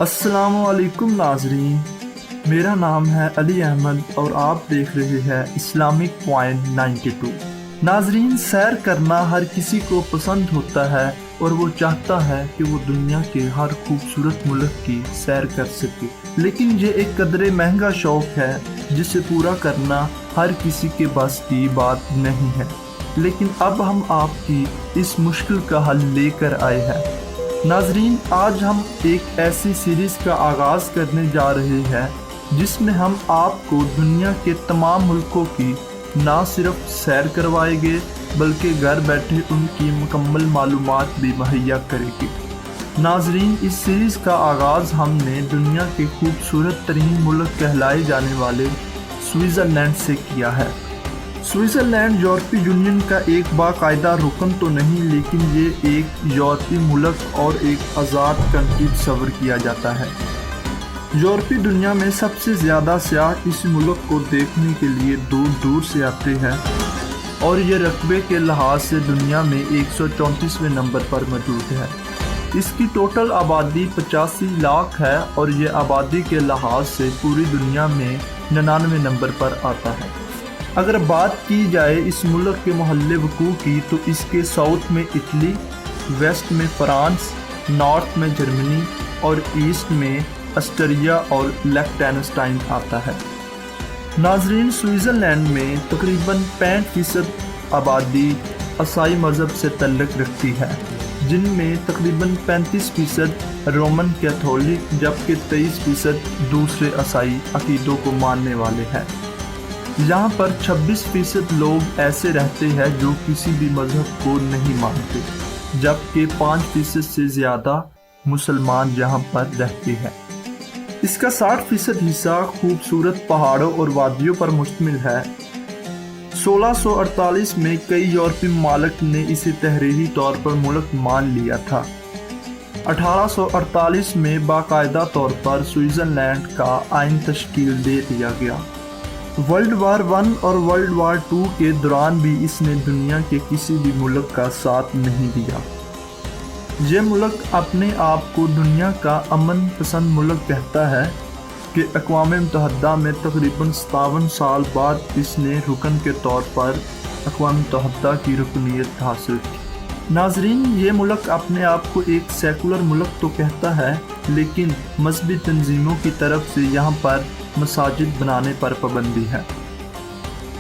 السلام علیکم ناظرین، میرا نام ہے علی احمد اور آپ دیکھ رہے ہیں اسلامک پوائنٹ 92۔ ناظرین، سیر کرنا ہر کسی کو پسند ہوتا ہے اور وہ چاہتا ہے کہ وہ دنیا کے ہر خوبصورت ملک کی سیر کر سکے، لیکن یہ ایک قدرے مہنگا شوق ہے جسے پورا کرنا ہر کسی کے بس کی بات نہیں ہے۔ لیکن اب ہم آپ کی اس مشکل کا حل لے کر آئے ہیں۔ ناظرین، آج ہم ایک ایسی سیریز کا آغاز کرنے جا رہے ہیں جس میں ہم آپ کو دنیا کے تمام ملکوں کی نہ صرف سیر کروائیں گے بلکہ گھر بیٹھے ان کی مکمل معلومات بھی مہیا کریں گے۔ ناظرین، اس سیریز کا آغاز ہم نے دنیا کے خوبصورت ترین ملک کہلائے جانے والے سوئٹزرلینڈ سے کیا ہے۔ سوئٹزرلینڈ یورپی یونین کا ایک باقاعدہ رکن تو نہیں، لیکن یہ ایک یورپی ملک اور ایک آزاد کنٹری تصور کیا جاتا ہے۔ یورپی دنیا میں سب سے زیادہ سیاح اس ملک کو دیکھنے کے لیے دور دور سے آتے ہیں اور یہ رقبے کے لحاظ سے دنیا میں 134ویں نمبر پر موجود ہے۔ اس کی ٹوٹل آبادی 85 لاکھ ہے اور یہ آبادی کے لحاظ سے پوری دنیا میں 99ویں نمبر پر آتا ہے۔ اگر بات کی جائے اس ملک کے محل وقوع کی تو اس کے ساؤتھ میں اٹلی، ویسٹ میں فرانس، نارتھ میں جرمنی اور ایسٹ میں آسٹریا اور لیکٹینسٹائن آتا ہے۔ ناظرین، سوئٹزرلینڈ میں تقریباً 65% آبادی عیسائی مذہب سے تعلق رکھتی ہے، جن میں تقریباً 35% رومن کیتھولک جبکہ 23% دوسرے عیسائی عقیدوں کو ماننے والے ہیں۔ یہاں پر 26% لوگ ایسے رہتے ہیں جو کسی بھی مذہب کو نہیں مانتے، جبکہ 5% سے زیادہ مسلمان یہاں پر رہتے ہیں۔ اس کا 60% حصہ خوبصورت پہاڑوں اور وادیوں پر مشتمل ہے۔ 1648 میں کئی یورپی ممالک نے اسے تحریری طور پر ملک مان لیا تھا۔ 1848 میں باقاعدہ طور پر سوئٹزرلینڈ کا آئین تشکیل دے دیا گیا۔ ورلڈ وار 1 اور ورلڈ وار 2 کے دوران بھی اس نے دنیا کے کسی بھی ملک کا ساتھ نہیں دیا۔ یہ ملک اپنے آپ کو دنیا کا امن پسند ملک کہتا ہے کہ اقوام متحدہ میں تقریباً 57 سال بعد اس نے رکن کے طور پر اقوام متحدہ کی رکنیت حاصل کی۔ ناظرین، یہ ملک اپنے آپ کو ایک سیکولر ملک تو کہتا ہے، لیکن مذہبی تنظیموں کی طرف سے یہاں پر مساجد بنانے پر پابندی ہے۔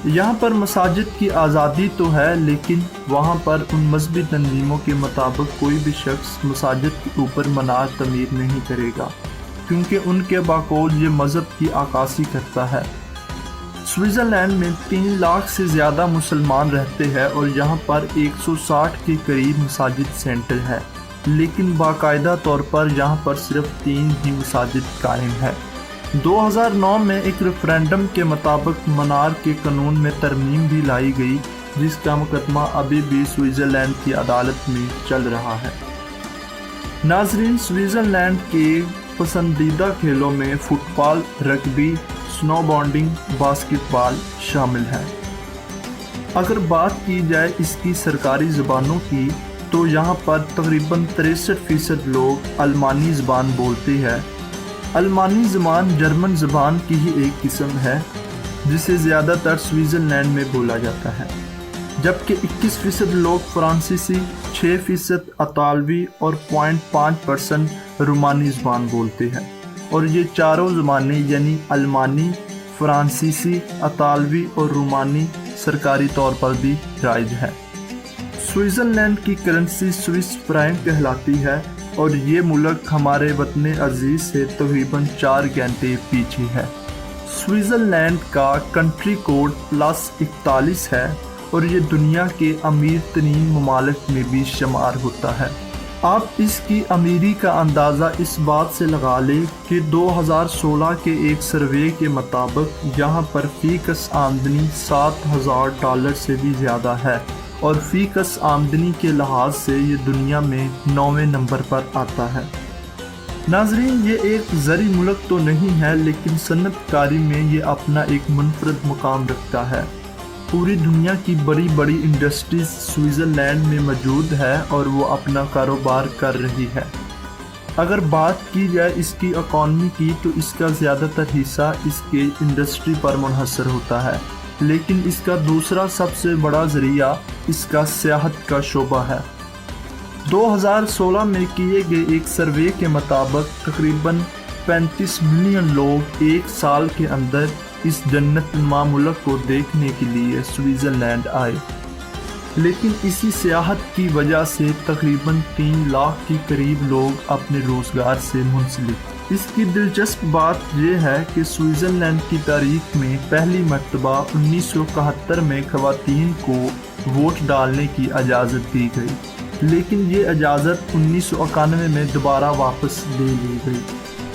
یہاں پر مساجد کی آزادی تو ہے، لیکن وہاں پر ان مذہبی تنظیموں کے مطابق کوئی بھی شخص مساجد کے اوپر مینار تعمیر نہیں کرے گا، کیونکہ ان کے بقول یہ مذہب کی عکاسی کرتا ہے۔ سوئٹزرلینڈ میں 3 لاکھ سے زیادہ مسلمان رہتے ہیں اور یہاں پر 160 کے قریب مساجد سینٹر ہے، لیکن باقاعدہ طور پر یہاں پر صرف 3 ہی مساجد قائم ہے۔ 2009 میں ایک ریفرینڈم کے مطابق منار کے قانون میں ترمیم بھی لائی گئی، جس کا مقدمہ ابھی بھی سوئٹزرلینڈ کی عدالت میں چل رہا ہے۔ ناظرین، سوئٹزرلینڈ کے پسندیدہ کھیلوں میں فٹ بال، رگبی، سنو بورڈنگ، باسکٹ بال شامل ہیں۔ اگر بات کی جائے اس کی سرکاری زبانوں کی تو یہاں پر تقریباً 63% لوگ آلمانی زبان بولتے ہیں۔ آلمانی زبان جرمن زبان کی ہی ایک قسم ہے جسے زیادہ تر سوئٹزرلینڈ میں بولا جاتا ہے، جبکہ 21% لوگ فرانسیسی، 6% اطالوی اور 0.5% رومانی زبان بولتے ہیں، اور یہ چاروں زبانیں یعنی آلمانی، فرانسیسی، اطالوی اور رومانی سرکاری طور پر بھی رائج ہے۔ سوئٹزرلینڈ کی کرنسی سوئس فرینک کہلاتی ہے اور یہ ملک ہمارے وطن عزیز سے تقریباً 4 گھنٹے پیچھے ہے۔ سوئٹزرلینڈ کا کنٹری کوڈ +41 ہے اور یہ دنیا کے امیر ترین ممالک میں بھی شمار ہوتا ہے۔ آپ اس کی امیری کا اندازہ اس بات سے لگا لیں کہ 2016 کے ایک سروے کے مطابق یہاں پر فی کس آمدنی $7,000 سے بھی زیادہ ہے اور فی کس آمدنی کے لحاظ سے یہ دنیا میں 9ویں نمبر پر آتا ہے۔ ناظرین، یہ ایک زرعی ملک تو نہیں ہے، لیکن صنعت کاری میں یہ اپنا ایک منفرد مقام رکھتا ہے۔ پوری دنیا کی بڑی بڑی انڈسٹریز سوئٹزرلینڈ میں موجود ہے اور وہ اپنا کاروبار کر رہی ہے۔ اگر بات کی جائے اس کی اکانومی کی تو اس کا زیادہ تر حصہ اس کے انڈسٹری پر منحصر ہوتا ہے، لیکن اس کا دوسرا سب سے بڑا ذریعہ اس کا سیاحت کا شعبہ ہے۔ 2016 میں کیے گئے ایک سروے کے مطابق تقریباً 35 ملین لوگ ایک سال کے اندر اس جنت نما ملک کو دیکھنے کے لیے سوئٹزرلینڈ آئے، لیکن اسی سیاحت کی وجہ سے تقریباً 3 لاکھ کے قریب لوگ اپنے روزگار سے منسلک۔ اس کی دلچسپ بات یہ ہے کہ سوئٹزرلینڈ کی تاریخ میں پہلی مرتبہ 1971 میں خواتین کو ووٹ ڈالنے کی اجازت دی گئی، لیکن یہ اجازت 1991 میں دوبارہ واپس لے لی گئی۔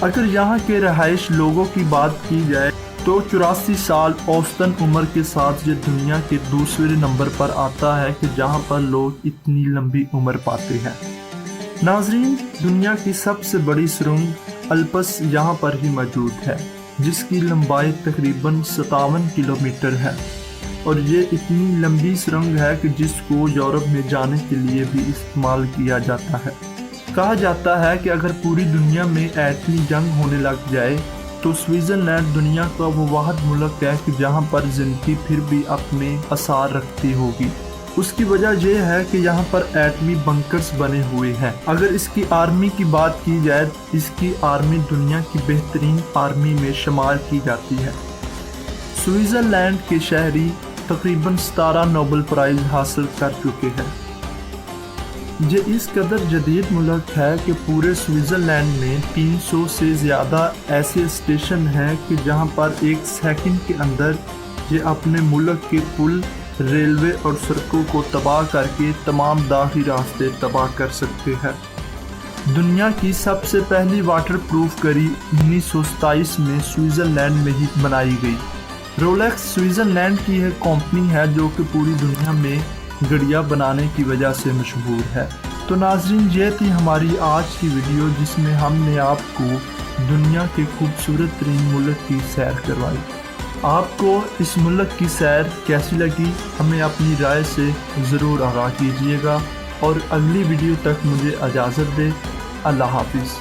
اگر یہاں کے رہائش لوگوں کی بات کی جائے تو 84 سال اوسطاً عمر کے ساتھ یہ دنیا کے دوسرے نمبر پر آتا ہے کہ جہاں پر لوگ اتنی لمبی عمر پاتے ہیں۔ ناظرین، دنیا کی سب سے بڑی سرنگ الپس یہاں پر ہی موجود ہے، جس کی لمبائی تقریباً 57 کلومیٹر ہے، اور یہ اتنی لمبی سرنگ ہے کہ جس کو یورپ میں جانے کے لیے بھی استعمال کیا جاتا ہے۔ کہا جاتا ہے کہ اگر پوری دنیا میں ایٹمی جنگ ہونے لگ جائے تو سوئٹزرلینڈ دنیا کا وہ واحد ملک ہے کہ جہاں پر زندگی پھر بھی اپنے آثار رکھتی ہوگی۔ اس کی وجہ یہ ہے کہ یہاں پر ایٹمی بنکرز بنے ہوئے ہیں۔ اگر اس کی آرمی کی بات کی جائے، اس کی آرمی دنیا کی بہترین آرمی میں شمار کی جاتی ہے۔ سوئٹزرلینڈ کے شہری تقریباً 17 نوبل پرائز حاصل کر چکے ہیں۔ یہ اس قدر جدید ملک ہے کہ پورے سوئٹزرلینڈ میں 300 سے زیادہ ایسے اسٹیشن ہیں کہ جہاں پر ایک سیکنڈ کے اندر یہ اپنے ملک کے پل، ریلوے اور سڑکوں کو تباہ کر کے تمام داخلی راستے تباہ کر سکتے ہیں۔ دنیا کی سب سے پہلی واٹر پروف گھڑی 1927 میں سوئٹزرلینڈ میں ہی بنائی گئی۔ رولیکس سوئٹزرلینڈ کی ایک کمپنی ہے جو کہ پوری دنیا میں گھڑیاں بنانے کی وجہ سے مشہور ہے۔ تو ناظرین، یہ تھی ہماری آج کی ویڈیو جس میں ہم نے آپ کو دنیا کے خوبصورت ترین ملک کی سیر کروائی۔ آپ کو اس ملک کی سیر کیسی لگی ہمیں اپنی رائے سے ضرور آگاہ کیجیے گا، اور اگلی ویڈیو تک مجھے اجازت دے۔ اللہ حافظ۔